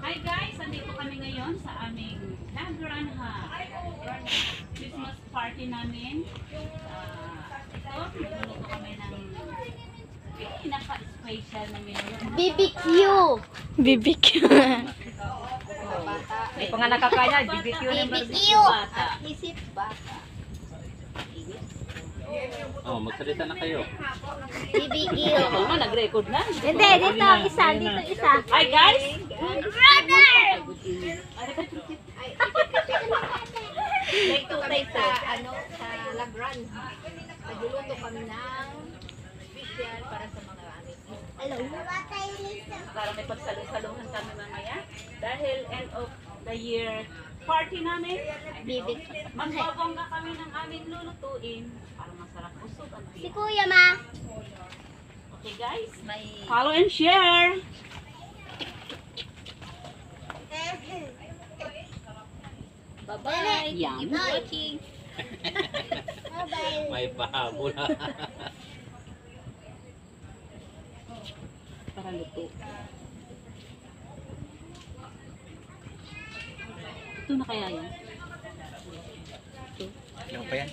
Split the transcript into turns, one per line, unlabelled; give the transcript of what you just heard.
Hi guys, nandito kami ngayon sa aming Nagranja Christmas party namin. Ito, nagluluto kami ng pinaka-special na menu.
BBQ.
BBQ.
May pangalan ka kaya, BBQ ng
BBQ.
Bata.
Isip bata.
Oh, magsalita na kayo.
BBQ.
Ito na, nag-record na.
Hindi, dito isa, dito isa.
Hi guys!
Dito tayo sa, sa Lagran. Nagluluto kami ng special para sa mga aming. Hello.
Para may pagsalusaluhan kami mamaya. Dahil end of the year party namin,
BBQ.
magbabongga kami ng aming lulutuin para masarap usog ang
Si
tiyan.
Kuya Ma.
Okay guys,
May
follow and share!
bye-bye.
Yum.
Keep watching. Bye-bye.
May pahabol.
Para luto. Ito na kaya yan?
Yung pa yan?